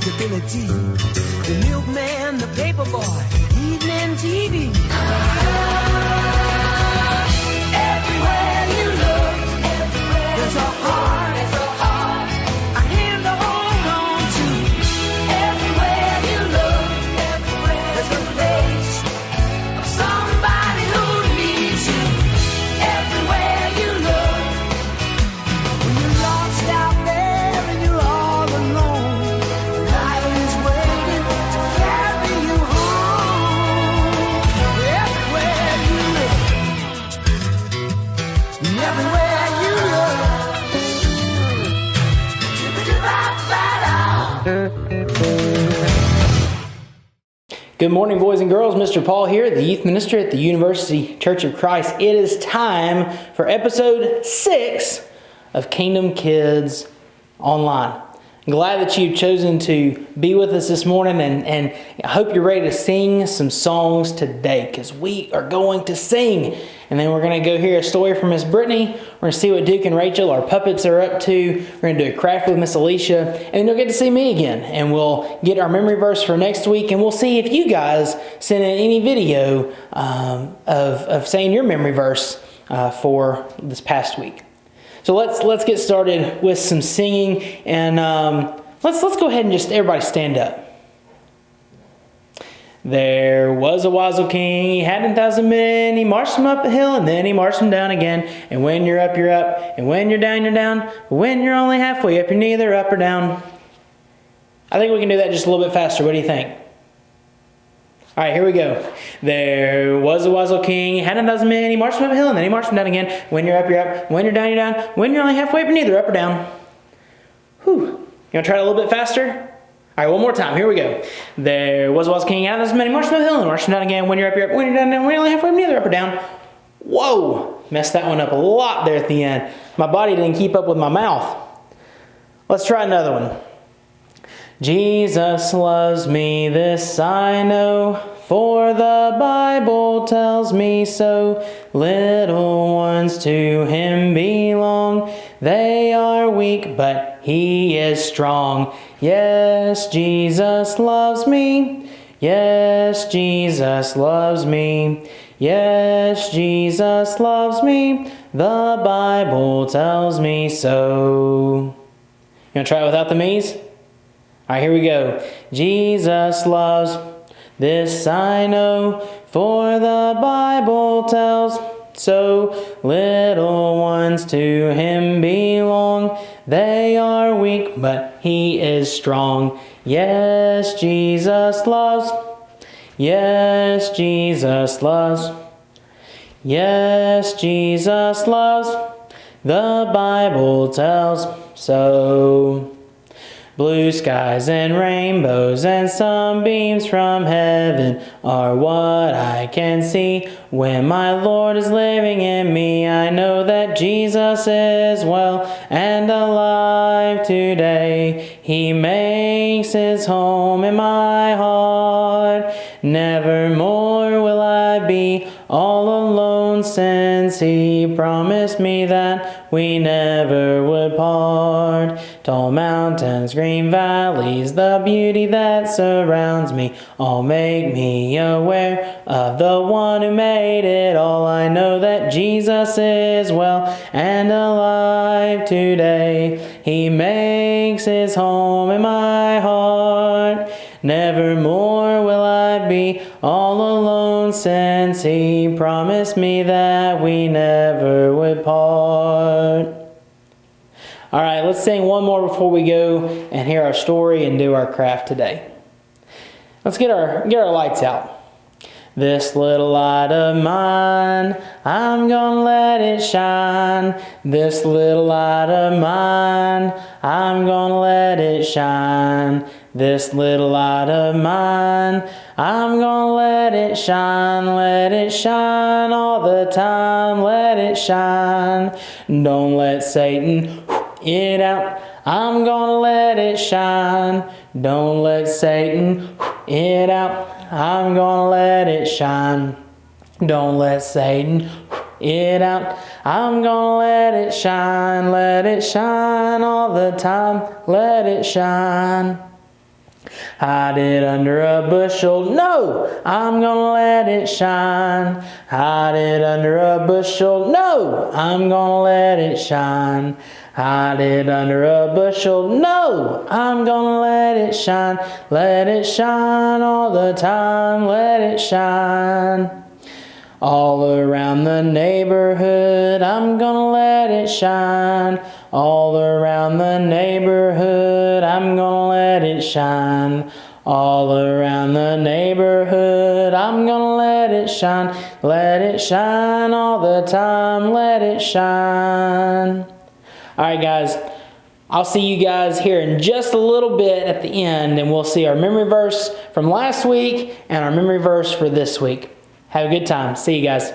respectability. The milkman, the paperboy, evening TV. Everywhere you look, there's a heart, a hand to hold on to. Everywhere you look, there's a face of somebody who needs you. Everywhere you look, when you're lost out there and you're all alone, life is waiting to carry you home. Everywhere you look, everywhere you look. Good morning, boys and girls. Mr. Paul here, the youth minister at the University Church of Christ. It is time for episode 6 of Kingdom Kids Online. I'm glad that you've chosen to be with us this morning, and I hope you're ready to sing some songs today, because we are going to sing. And then we're going to go hear a story from Miss Brittany. We're going to see what Duke and Rachel, our puppets, are up to. We're going to do a craft with Miss Alicia. And then you'll get to see me again. And we'll get our memory verse for next week. And we'll see if you guys send in any video of saying your memory verse for this past week. So let's get started with some singing. And let's go ahead and just everybody stand up. There was a wise old king, he had 10,000 men, he marched them up a hill and then he marched them down again. And when you're up, you're up, and when you're down. But when you're only halfway up, you're neither up or down. I think we can do that just a little bit faster. What do you think? All right, here we go. There was a wise old king, he had 10,000 men, he marched them up a hill and then he marched them down again. When you're up, you're up, when you're down. When you're only halfway up, you're neither up or down. Whew. You want to try it a little bit faster? All right, one more time. Here we go. There was a wise king, out of this many, marched down the hill and marched down again. When you're up, you're up. When you're down, when you're only halfway, neither up or down. Whoa! Messed that one up a lot there at the end. My body didn't keep up with my mouth. Let's try another one. Jesus loves me, this I know, for the Bible tells me so. Little ones to him belong. They are weak, but he is strong. Yes, Jesus loves me. Yes, Jesus loves me. Yes, Jesus loves me. The Bible tells me so. You want to try it without the me's? All right, here we go. Jesus loves, this I know, for the Bible tells so. Little ones to him belong. They are weak, but he is strong. Yes, Jesus loves. Yes, Jesus loves. Yes, Jesus loves. The Bible tells so. Blue skies and rainbows and sunbeams from heaven are what I can see. When my Lord is living in me, I know that Jesus is well and alive today. He makes his home in my heart. Nevermore will I be all alone, since he promised me that we never would part. Tall mountains, green valleys, the beauty that surrounds me, all make me aware of the one who made it all. I know that Jesus is well and alive today. He makes his home in my heart. Nevermore will I be all alone, since he promised me that we never would part. All right, let's sing one more before we go and hear our story and do our craft today. Let's get our lights out. This little light of mine, I'm gonna let it shine. This little light of mine, I'm gonna let it shine. This little light of mine, I'm gonna let it shine all the time, let it shine. Don't let Satan it out, I'm gonna let it shine. Don't let Satan it out, I'm gonna let it shine. Don't let Satan it out, I'm gonna let it shine all the time, let it shine. Hide it under a bushel. No, I'm gonna let it shine. Hide it under a bushel. No, I'm gonna let it shine. Hide it under a bushel. No, I'm gonna let it shine. Let it shine all the time. Let it shine. All around the neighborhood, I'm gonna let it shine. All around the neighborhood, I'm gonna let it shine. All around the neighborhood, I'm gonna let it shine. Let it shine all the time. Let it shine. All right, guys. I'll see you guys here in just a little bit at the end, and we'll see our memory verse from last week and our memory verse for this week. Have a good time. See you guys.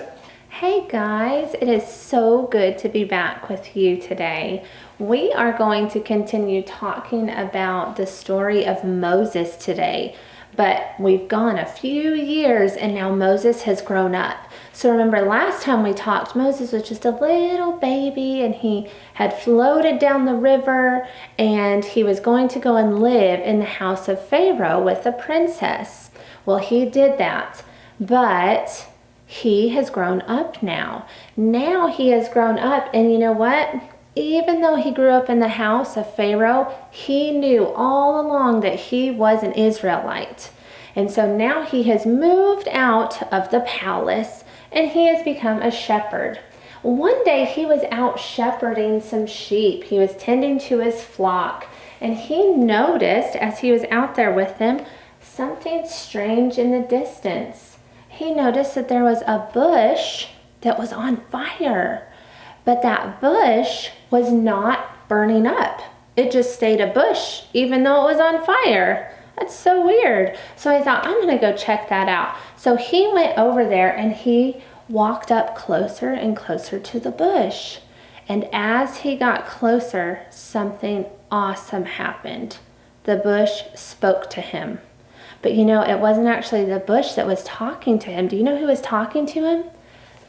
Hey guys, it is so good to be back with you today. We are going to continue talking about the story of Moses today, but we've gone a few years and now Moses has grown up. So remember last time we talked, Moses was just a little baby and he had floated down the river and he was going to go and live in the house of Pharaoh with the princess. Well, he did that. But he has grown up now. Now he has grown up, and you know what? Even though he grew up in the house of Pharaoh, he knew all along that he was an Israelite. And so now he has moved out of the palace and he has become a shepherd. One day he was out shepherding some sheep. He was tending to his flock, and he noticed as he was out there with them something strange in the distance. He noticed that there was a bush that was on fire, but that bush was not burning up. It just stayed a bush, even though it was on fire. That's so weird. So I thought, I'm gonna go check that out. So he went over there and he walked up closer and closer to the bush. And as he got closer, something awesome happened. The bush spoke to him. But you know, it wasn't actually the bush that was talking to him. Do you know who was talking to him?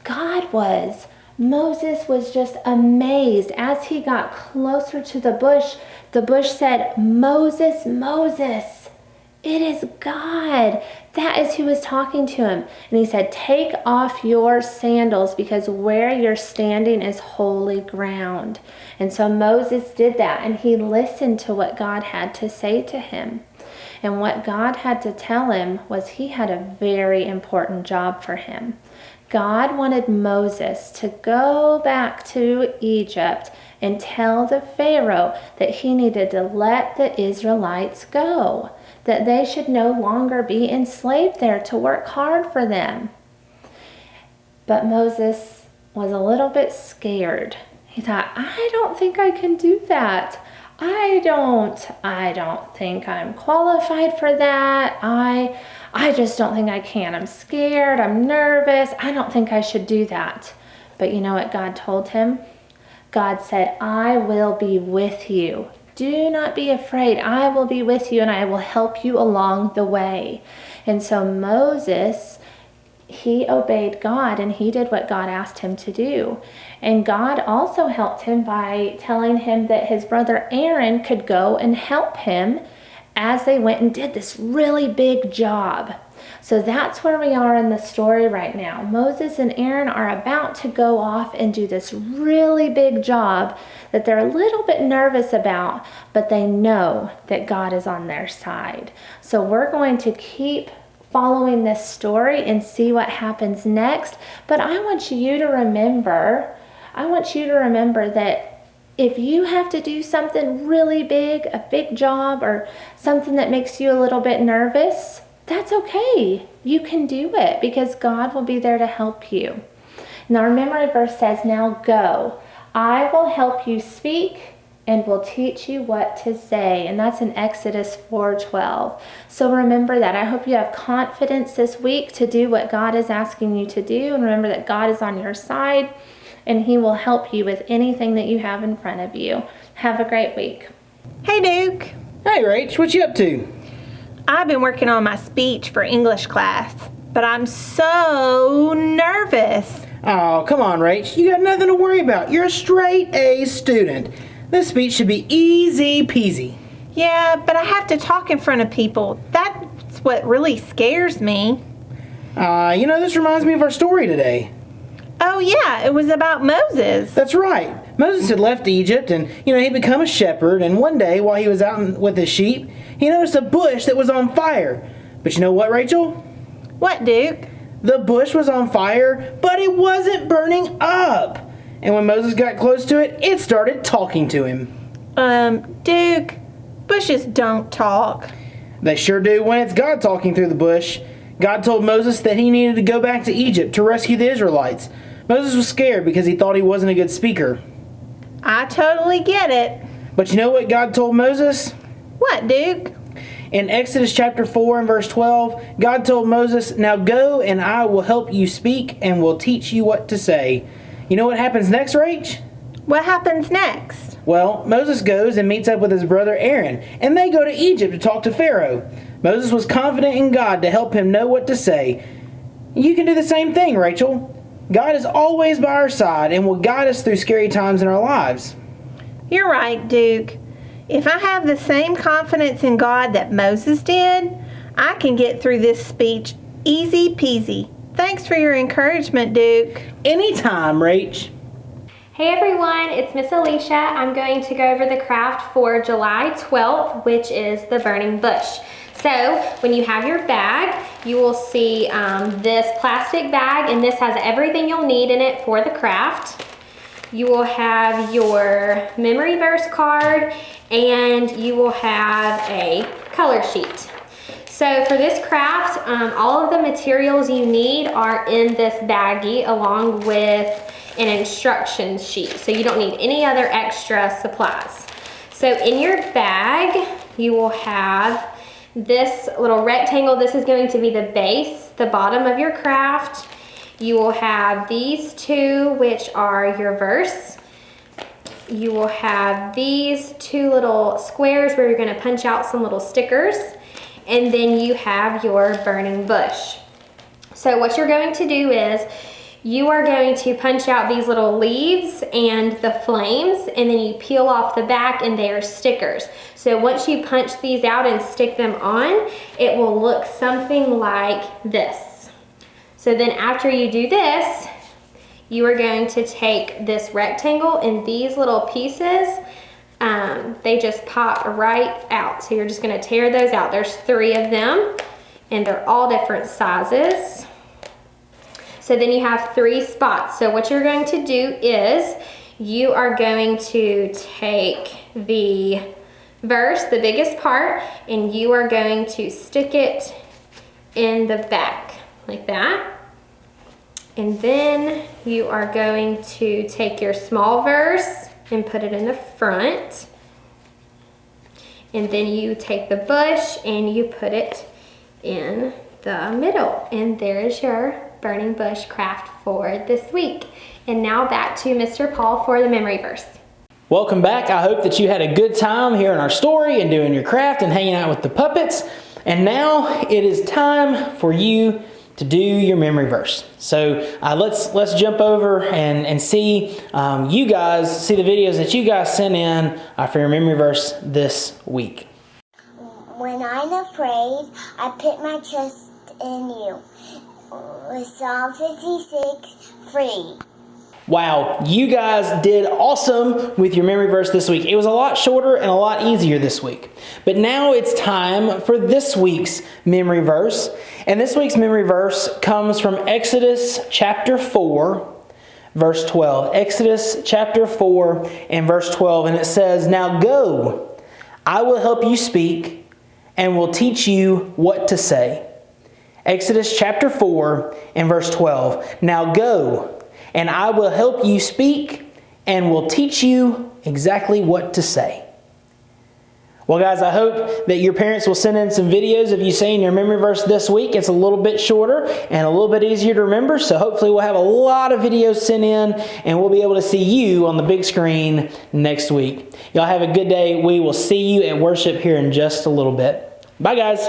God was. Moses was just amazed. As he got closer to the bush said, Moses, Moses, it is God. That is who was talking to him. And he said, take off your sandals because where you're standing is holy ground. And so Moses did that, and he listened to what God had to say to him. And what God had to tell him was he had a very important job for him. God wanted Moses to go back to Egypt and tell the Pharaoh that he needed to let the Israelites go, that they should no longer be enslaved there to work hard for them. But Moses was a little bit scared. He thought, I don't think I can do that. I don't think I'm qualified for that. I just don't think I can. I'm scared. I'm nervous. I don't think I should do that. But you know what God told him? God said, I will be with you. Do not be afraid. I will be with you and I will help you along the way. And so Moses, he obeyed God and he did what God asked him to do. And God also helped him by telling him that his brother Aaron could go and help him as they went and did this really big job. So that's where we are in the story right now. Moses and Aaron are about to go off and do this really big job that they're a little bit nervous about, but they know that God is on their side. So we're going to keep following this story and see what happens next. But I want you to remember that if you have to do something really big, a big job, or something that makes you a little bit nervous, that's okay. You can do it because God will be there to help you. Now our memory verse says, now go. I will help you speak and will teach you what to say. And that's in Exodus 4:12. So remember that. I hope you have confidence this week to do what God is asking you to do. And remember that God is on your side and he will help you with anything that you have in front of you. Have a great week. Hey Duke, Hey, Rach, what you up to? I've been working on my speech for English class, but I'm so nervous. Oh, come on, Rach. You got nothing to worry about. You're a straight A student. This speech should be easy peasy. Yeah, but I have to talk in front of people. That's what really scares me. This reminds me of our story today. Oh, yeah, it was about Moses. That's right. Moses had left Egypt and, he'd become a shepherd. And one day, while he was out with his sheep, he noticed a bush that was on fire. But you know what, Rachel? What, Duke? The bush was on fire, but it wasn't burning up. And when Moses got close to it, it started talking to him. Duke, bushes don't talk. They sure do when it's God talking through the bush. God told Moses that he needed to go back to Egypt to rescue the Israelites. Moses was scared because he thought he wasn't a good speaker. I totally get it. But you know what God told Moses? What, Duke? In Exodus chapter 4 and verse 12, God told Moses, "Now go and I will help you speak and will teach you what to say." You know what happens next, Rach? What happens next? Well, Moses goes and meets up with his brother Aaron, and they go to Egypt to talk to Pharaoh. Moses was confident in God to help him know what to say. You can do the same thing, Rachel. God is always by our side and will guide us through scary times in our lives. You're right, Duke. If I have the same confidence in God that Moses did, I can get through this speech easy peasy. Thanks for your encouragement, Duke. Anytime, Rach. Hey everyone, it's Miss Alicia. I'm going to go over the craft for July 12th, which is the burning bush. So when you have your bag, you will see this plastic bag, and this has everything you'll need in it for the craft. You will have your memory verse card, and you will have a color sheet. So for this craft, all of the materials you need are in this baggie along with an instruction sheet. So you don't need any other extra supplies. So in your bag, you will have this little rectangle. This is going to be the base, the bottom of your craft. You will have these two, which are your verse. You will have these two little squares where you're going to punch out some little stickers. And then you have your burning bush. So what you're going to do is you are going to punch out these little leaves and the flames, and then you peel off the back, and they are stickers. So once you punch these out and stick them on, it will look something like this. So then after you do this, you are going to take this rectangle and these little pieces, they just pop right out. So you're just gonna tear those out. There's 3 of them, and they're all different sizes. So then you have 3 spots. So what you're going to do is you are going to take the verse, the biggest part, and you are going to stick it in the back like that. And then you are going to take your small verse and put it in the front. And then you take the bush and you put it in the middle. And there is your burning bush craft for this week. And now back to Mr. Paul for the memory verse. Welcome back. I hope that you had a good time hearing our story and doing your craft and hanging out with the puppets. And now it is time for you to do your memory verse. So let's jump over and see you guys, see the videos that you guys sent in for your memory verse this week. When I'm afraid, I put my trust in you. With Psalm 56, free. Wow, you guys did awesome with your memory verse this week. It was a lot shorter and a lot easier this week. But now it's time for this week's memory verse. And this week's memory verse comes from Exodus chapter 4, verse 12. Exodus chapter 4 and verse 12. And it says, "Now go, I will help you speak and will teach you what to say." Exodus chapter 4 and verse 12. "Now go, and I will help you speak and will teach you exactly what to say." Well, guys, I hope that your parents will send in some videos of you saying your memory verse this week. It's a little bit shorter and a little bit easier to remember, so hopefully we'll have a lot of videos sent in and we'll be able to see you on the big screen next week. Y'all have a good day. We will see you at worship here in just a little bit. Bye, guys.